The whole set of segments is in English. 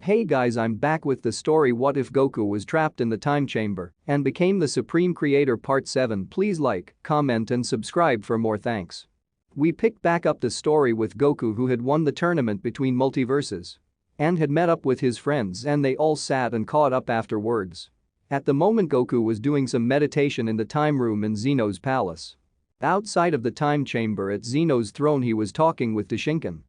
Hey guys, I'm back with the story What if Goku was trapped in the time chamber and became the Supreme Creator Part 7. Please like, comment and subscribe for more, thanks. We picked back up the story with Goku, who had won the tournament between multiverses and had met up with his friends, and they all sat and caught up afterwards. At the moment, Goku was doing some meditation in the time room in Zeno's palace. Outside of the time chamber at Zeno's throne, he was talking with Shinken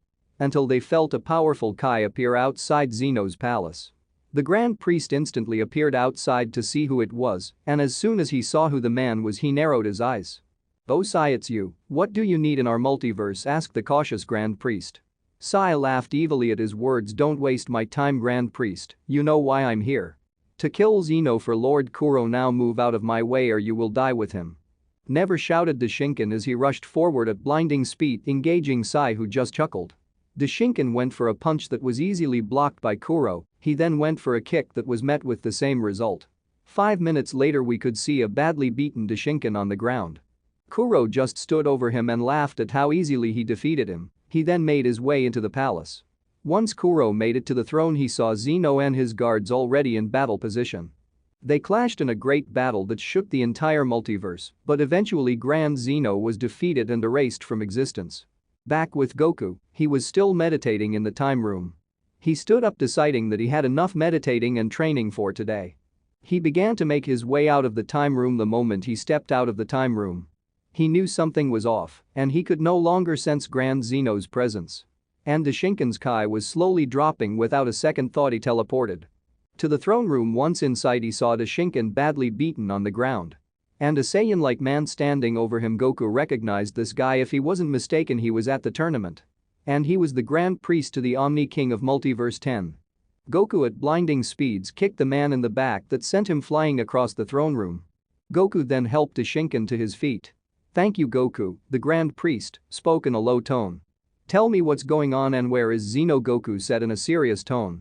until they felt a powerful Kai appear outside Zeno's palace. The Grand Priest instantly appeared outside to see who it was, and as soon as he saw who the man was, he narrowed his eyes. "Oh Sai, it's you. What do you need in our multiverse?" asked the cautious Grand Priest. Sai laughed evilly at his words. "Don't waste my time, Grand Priest, you know why I'm here. To kill Zeno for Lord Kuro. Now move out of my way or you will die with him." Never, shouted Shinken as he rushed forward at blinding speed, engaging Sai, who just chuckled. Shinken went for a punch that was easily blocked by Kuro. He then went for a kick that was met with the same result. 5 minutes later, we could see a badly beaten Shinken on the ground. Kuro just stood over him and laughed at how easily he defeated him. He then made his way into the palace. Once Kuro made it to the throne, he saw Zeno and his guards already in battle position. They clashed in a great battle that shook the entire multiverse, but eventually Grand Zeno was defeated and erased from existence. Back with Goku, he was still meditating in the time room. He stood up, deciding that he had enough meditating and training for today. He began to make his way out of the time room. The moment he stepped out of the time room, he knew something was off, and he could no longer sense Grand Zeno's presence. And Shinken's Kai was slowly dropping. Without a second thought, he teleported to the throne room. Once inside, he saw Shinken badly beaten on the ground and a Saiyan-like man standing over him. Goku recognized this guy. If he wasn't mistaken, he was at the tournament. And he was the Grand Priest to the Omni King of Multiverse 10. Goku at blinding speeds kicked the man in the back that sent him flying across the throne room. Goku then helped Shinken to his feet. "Thank you, Goku," the Grand Priest spoke in a low tone. "Tell me what's going on and where is Zeno?" Goku said in a serious tone.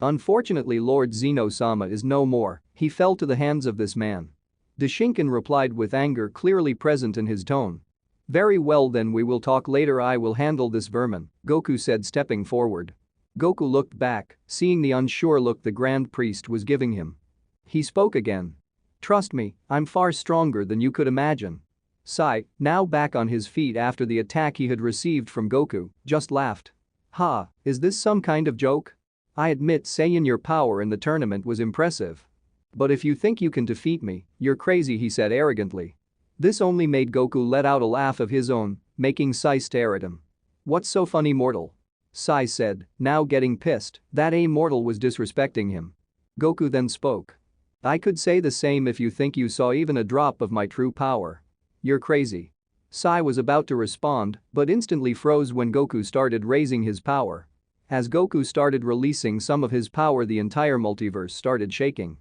"Unfortunately, Lord Zeno-sama is no more. He fell to the hands of this man." Shinken replied with anger clearly present in his tone. "Very well, then we will talk later. I will handle this vermin," Goku said, stepping forward. Goku looked back, seeing the unsure look the Grand Priest was giving him. He spoke again. "Trust me, I'm far stronger than you could imagine." Sai, now back on his feet after the attack he had received from Goku, just laughed. "Ha, is this some kind of joke? I admit, Saiyan, your power in the tournament was impressive. But if you think you can defeat me, you're crazy," he said arrogantly. This only made Goku let out a laugh of his own, making Sai stare at him. "What's so funny, mortal?" Sai said, now getting pissed that a mortal was disrespecting him. Goku then spoke. "I could say the same if you think you saw even a drop of my true power. You're crazy." Sai was about to respond but instantly froze when Goku started raising his power. As Goku started releasing some of his power, the entire multiverse started shaking.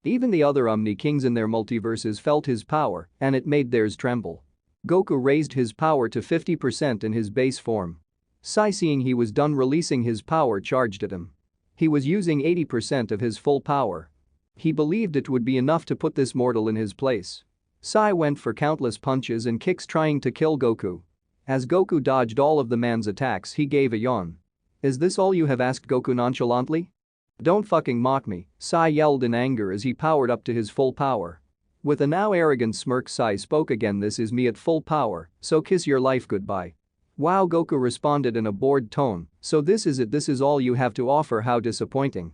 Even the other Omni Kings in their multiverses felt his power, and it made theirs tremble. Goku raised his power to 50% in his base form. Sai, seeing he was done releasing his power, charged at him. He was using 80% of his full power. He believed it would be enough to put this mortal in his place. Sai went for countless punches and kicks trying to kill Goku. As Goku dodged all of the man's attacks, he gave a yawn. "Is this all you have?" asked Goku nonchalantly. "Don't fucking mock me," Sai yelled in anger as he powered up to his full power. With a now arrogant smirk, Sai spoke again. "This is me at full power, so kiss your life goodbye." "Wow," Goku responded in a bored tone, "so this is it? This is all you have to offer? How disappointing."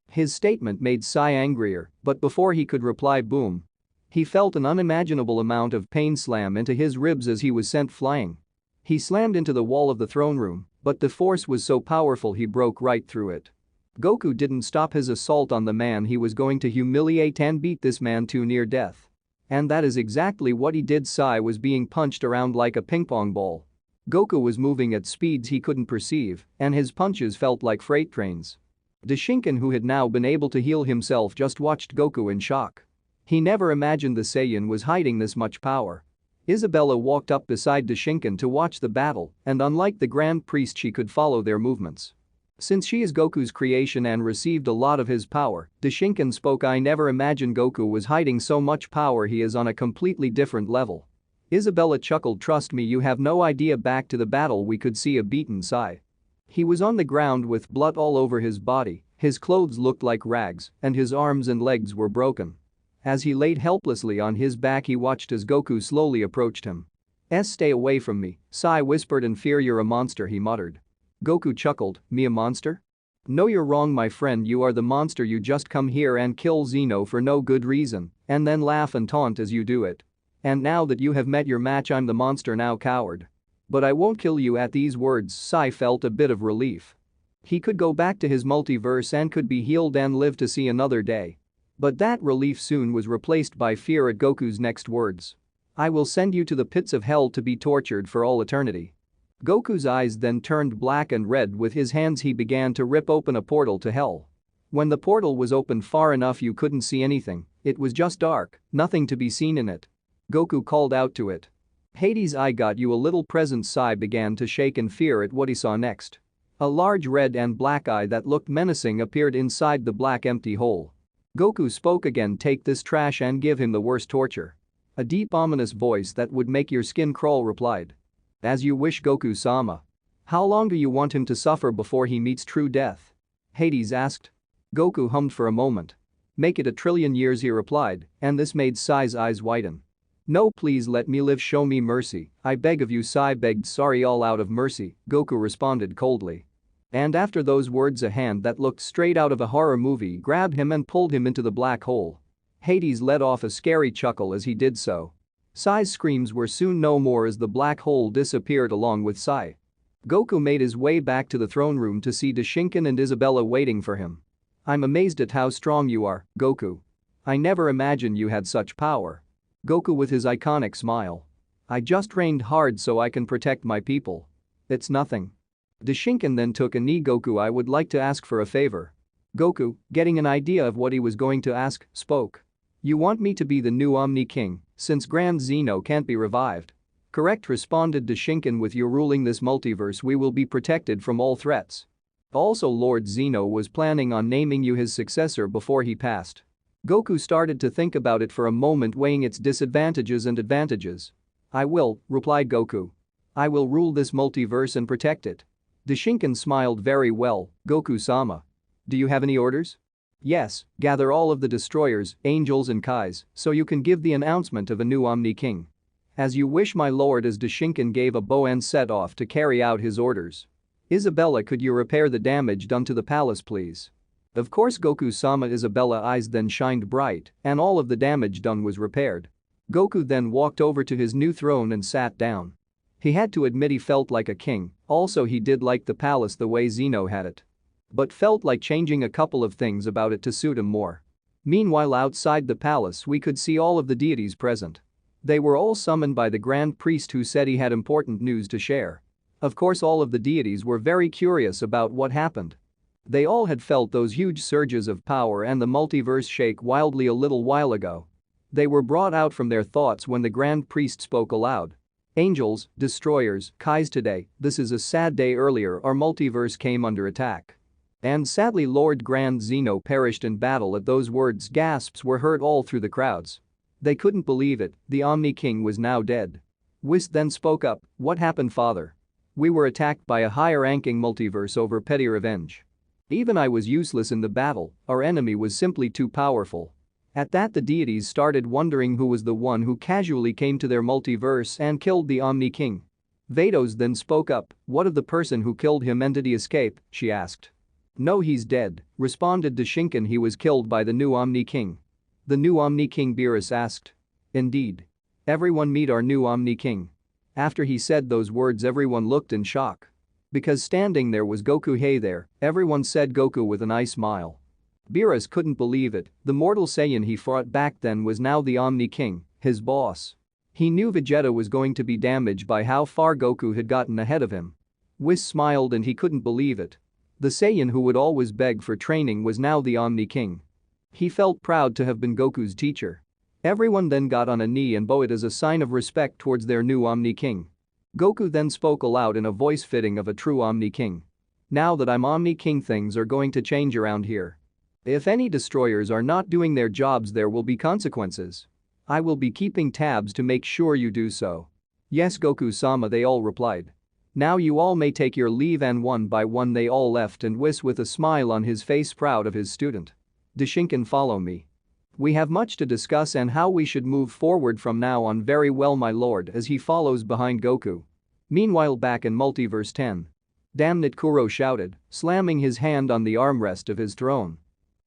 His statement made Sai angrier, but before he could reply, boom. He felt an unimaginable amount of pain slam into his ribs as he was sent flying. He slammed into the wall of the throne room, but the force was so powerful he broke right through it. Goku didn't stop his assault on the man. He was going to humiliate and beat this man to near death. And that is exactly what he did. Sai was being punched around like a ping pong ball. Goku was moving at speeds he couldn't perceive, and his punches felt like freight trains. Shinken, who had now been able to heal himself, just watched Goku in shock. He never imagined the Saiyan was hiding this much power. Isabella walked up beside Shinken to watch the battle, and unlike the Grand Priest, she could follow their movements. Since she is Goku's creation and received a lot of his power, Shinken spoke. "I never imagined Goku was hiding so much power. He is on a completely different level." Isabella chuckled. "Trust me, you have no idea." Back to the battle, we could see a beaten Sai. He was on the ground with blood all over his body, His clothes looked like rags, and his arms and legs were broken. As he laid helplessly on his back, he watched as Goku slowly approached him. Stay away from me," Sai whispered in fear. "You're a monster," he muttered. Goku chuckled, "Me a monster? No, you're wrong, my friend, you are the monster. You just come here and kill Zeno for no good reason, and then laugh and taunt as you do it. And now that you have met your match, I'm the monster now, coward. But I won't kill you." At these words, Sai felt a bit of relief. He could go back to his multiverse and could be healed and live to see another day. But that relief soon was replaced by fear at Goku's next words. "I will send you to the pits of hell to be tortured for all eternity." Goku's eyes then turned black and red. With his hands he began to rip open a portal to hell. When the portal was opened far enough, you couldn't see anything. It was just dark, nothing to be seen in it. Goku called out to it. "Hades, I got you a little present." Sai began to shake in fear at what he saw next. A large red and black eye that looked menacing appeared inside the black empty hole. Goku spoke again. "Take this trash and give him the worst torture." A deep ominous voice that would make your skin crawl replied. "As you wish, Goku-sama. How long do you want him to suffer before he meets true death?" Hades asked. Goku hummed for a moment. "Make it 1,000,000,000,000 years," he replied, and this made Sai's eyes widen. "No, please let me live, show me mercy, I beg of you," Sai begged. "Sorry, all out of mercy," Goku responded coldly. And after those words, a hand that looked straight out of a horror movie grabbed him and pulled him into the black hole. Hades let off a scary chuckle as he did so. Sai's screams were soon no more as the black hole disappeared along with Sai. Goku made his way back to the throne room to see Dashinkan and Isabella waiting for him. "I'm amazed at how strong you are, Goku. I never imagined you had such power." Goku with his iconic smile. "I just trained hard so I can protect my people. It's nothing." Dashinkan then took a knee. "Goku, I would like to ask for a favor." Goku, getting an idea of what he was going to ask, spoke. "You want me to be the new Omni King, since Grand Zeno can't be revived?" "Correct," responded Dashinkan. "With you ruling this multiverse, we will be protected from all threats. Also, Lord Zeno was planning on naming you his successor before he passed." Goku started to think about it for a moment, weighing its disadvantages and advantages. "I will," replied Goku. "I will rule this multiverse and protect it." Dashinkan smiled. "Very well, Goku-sama. Do you have any orders?" "Yes, gather all of the destroyers, angels and Kais, so you can give the announcement of a new Omni King." "As you wish, my lord." As Dashinkan gave a bow and set off to carry out his orders. "Isabella, could you repair the damage done to the palace, please?" "Of course, Goku-sama." Isabella's eyes then shined bright and all of the damage done was repaired. Goku then walked over to his new throne and sat down. He had to admit he felt like a king, also he did like the palace the way Zeno had it. But felt like changing a couple of things about it to suit him more. Meanwhile, outside the palace we could see all of the deities present. They were all summoned by the grand priest who said he had important news to share. Of course, all of the deities were very curious about what happened. They all had felt those huge surges of power and the multiverse shake wildly a little while ago. They were brought out from their thoughts when the grand priest spoke aloud. "Angels, destroyers, Kais, today, this is a sad day. Earlier our multiverse came under attack. And sadly Lord Grand Zeno perished in battle." At those words, gasps were heard all through the crowds. They couldn't believe it, the Omni King was now dead. Whis then spoke up. "What happened, father?" "We were attacked by a higher-ranking multiverse over petty revenge. Even I was useless in the battle, our enemy was simply too powerful." At that, the deities started wondering who was the one who casually came to their multiverse and killed the Omni King. Vados then spoke up. "What of the person who killed him, and did he escape?" she asked. "No, he's dead," responded Dashinkan. "He was killed by the new Omni King." "The new Omni King?" Beerus asked. "Indeed. Everyone meet our new Omni King." After he said those words, everyone looked in shock. Because standing there was Goku. "Hey there," everyone said Goku with a nice smile. Beerus couldn't believe it, the mortal Saiyan he fought back then was now the Omni King, his boss. He knew Vegeta was going to be damaged by how far Goku had gotten ahead of him. Whis smiled and he couldn't believe it. The Saiyan who would always beg for training was now the Omni King. He felt proud to have been Goku's teacher. Everyone then got on a knee and bowed as a sign of respect towards their new Omni King. Goku then spoke aloud in a voice fitting of a true Omni King. "Now that I'm Omni King, things are going to change around here. If any destroyers are not doing their jobs, there will be consequences. I will be keeping tabs to make sure you do so." "Yes, Goku-sama," they all replied. Now you all may take your leave, and one by one they all left, and Whis with a smile on his face proud of his student. Dashinkan, follow me. We have much to discuss and how we should move forward from now on. Very well, my lord, as he follows behind Goku. Meanwhile, back in Multiverse 10. Damn it, Kuro shouted, slamming his hand on the armrest of his throne.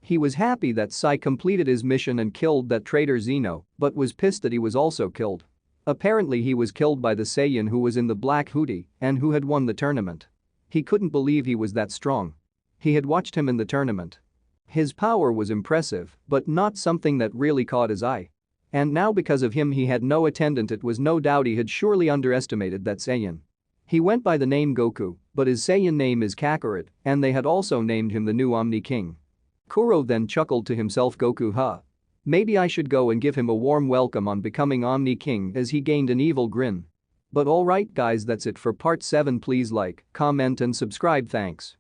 He was happy that Sai completed his mission and killed that traitor Zeno, but was pissed that he was also killed. Apparently he was killed by the Saiyan who was in the black hoodie and who had won the tournament. He couldn't believe he was that strong. He had watched him in the tournament. His power was impressive, but not something that really caught his eye. And now because of him he had no attendant. It was no doubt he had surely underestimated that Saiyan. He went by the name Goku, but his Saiyan name is Kakarot, and they had also named him the new Omni King. Kuro then chuckled to himself, Goku, huh? Maybe I should go and give him a warm welcome on becoming Omni King, as he gained an evil grin. But alright guys, that's it for part 7. Please like, comment and subscribe. Thanks.